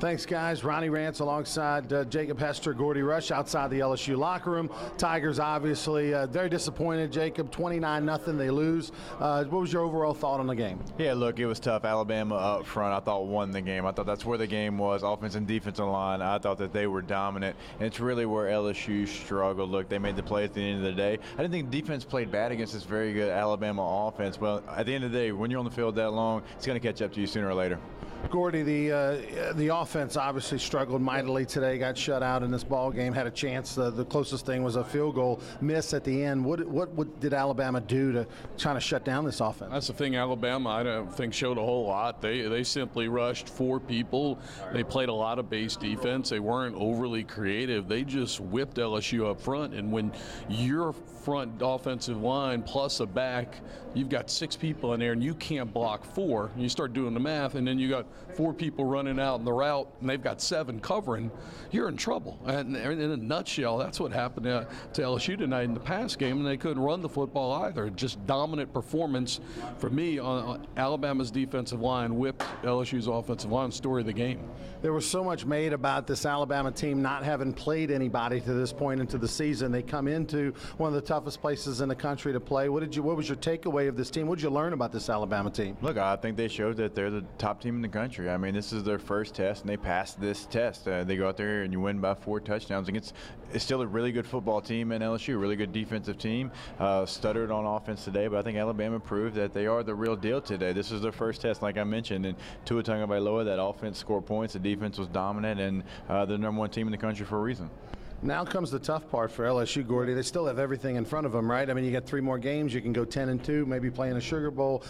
Thanks, guys. Ronnie Rantz alongside Jacob Hester, Gordy Rush outside the LSU locker room. Tigers obviously very disappointed, Jacob. 29-0, they lose. What was your overall thought on the game? Yeah, look, it was tough. Alabama up front, I thought, won the game. I thought that's where the game was, offense and defensive line. I thought that they were dominant, and it's really where LSU struggled. Look, they made the play at the end of the day. I didn't think defense played bad against this very good Alabama offense, but at the end of the day, when you're on the field that long, it's going to catch up to you sooner or later. Gordy, the offense obviously struggled mightily today, got shut out in this ball game, had a chance. The closest thing was a field goal miss at the end. What did Alabama do to try to shut down this offense? That's the thing. Alabama, I don't think, showed a whole lot. They simply rushed four people. They played a lot of base defense. They weren't overly creative. They just whipped LSU up front. And when your front offensive line plus a back, you've got six people in there and you can't block four. You start doing the math, and then you got four people running out in the route, and they've got seven covering, you're in trouble. And in a nutshell, that's what happened to LSU tonight in the pass game, and they couldn't run the football either. Just dominant performance for me on Alabama's defensive line whipped LSU's offensive line. Story of the game. There was so much made about this Alabama team not having played anybody to this point into the season. They come into one of the toughest places in the country to play. What was your takeaway of this team? What did you learn about this Alabama team? Look, I think they showed that they're the top team in the country. I mean, this is their first test, and they passed this test. They go out there and you win by 4 touchdowns. It's still a really good football team in LSU, a really good defensive team. Stuttered on offense today, but I think Alabama proved that they are the real deal today. This is their first test, like I mentioned, and Tua Tagovailoa, that offense scored points, the defense was dominant, and they're the number one team in the country for a reason. Now comes the tough part for LSU, Gordy. They still have everything in front of them, right? I mean, you got 3 more games. You can go 10-2, maybe play in a Sugar Bowl.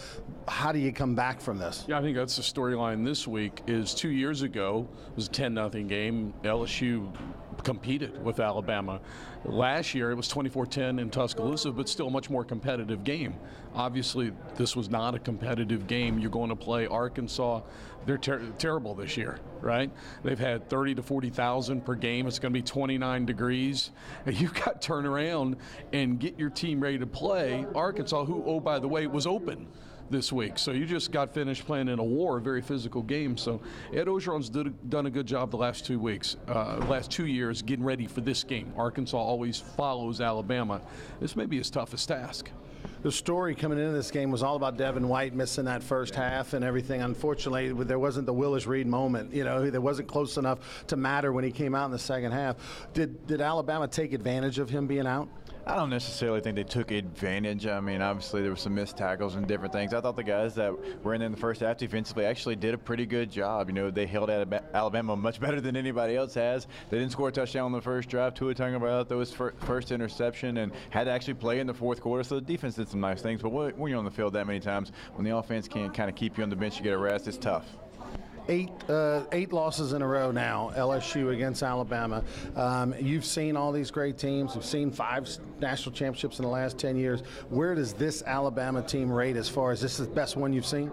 How do you come back from this? Yeah, I think that's the storyline this week. Is 2 years ago, it was a 10-0 game. LSU competed with Alabama. Last year, it was 24-10 in Tuscaloosa, but still a much more competitive game. Obviously, this was not a competitive game. You're going to play Arkansas. They're terrible this year, right? They've had 30 to 40,000 per game. It's going to be 29 degrees. And you've got to turn around and get your team ready to play Arkansas, who, oh, by the way, was open this week. So you just got finished playing in a very physical game. So Ed Orgeron's done a good job the last 2 weeks, last 2 years getting ready for this game. Arkansas always follows Alabama. This may be his toughest task. The story coming into this game was all about Devin White missing that first half and everything. Unfortunately, there wasn't the Willis Reed moment. You know, there wasn't close enough to matter when he came out in the second half. Did Alabama take advantage of him being out? I don't necessarily think they took advantage. I mean, obviously there were some missed tackles and different things. I thought the guys that were in there in the first half defensively actually did a pretty good job. You know, they held Alabama much better than anybody else has. They didn't score a touchdown on the first drive. Tua Tagovailoa threw his first interception and had to actually play in the fourth quarter. So the defense did some nice things. But when you're on the field that many times, when the offense can't kind of keep you on the bench, you get a rest, it's tough. Eight losses in a row now, LSU against Alabama. You've seen all these great teams. You've seen 5 national championships in the last 10 years. Where does this Alabama team rate as far as this is the best one you've seen?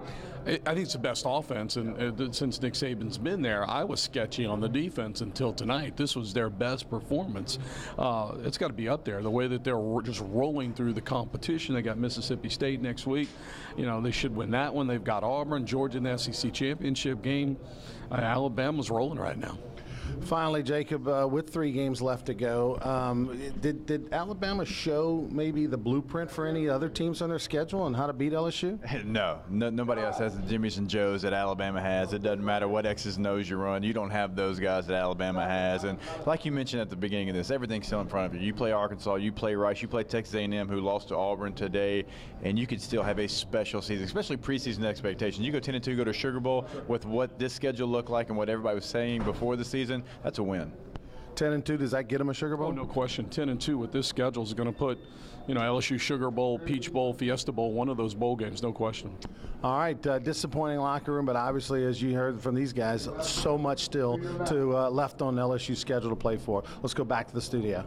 I think it's the best offense, and since Nick Saban's been there, I was sketchy on the defense until tonight. This was their best performance. It's got to be up there. The way that they're just rolling through the competition. They got Mississippi State next week. You know, they should win that one. They've got Auburn, Georgia in the SEC championship game. Alabama's rolling right now. Finally, Jacob, with 3 games left to go, did Alabama show maybe the blueprint for any other teams on their schedule and how to beat LSU? No, nobody else has the Jimmys and Joes that Alabama has. It doesn't matter what X's and O's you run. You don't have those guys that Alabama has. And like you mentioned at the beginning of this, everything's still in front of you. You play Arkansas, you play Rice, you play Texas A&M, who lost to Auburn today, and you could still have a special season, especially preseason expectations. You go 10-2, go to Sugar Bowl with what this schedule looked like and what everybody was saying before the season. That's a win. 10-2, does that get them a Sugar Bowl? Oh, no question. 10-2 with this schedule is going to put, LSU Sugar Bowl, Peach Bowl, Fiesta Bowl, one of those bowl games, no question. All right, disappointing locker room, but obviously, as you heard from these guys, so much still to left on LSU's schedule to play for. Let's go back to the studio.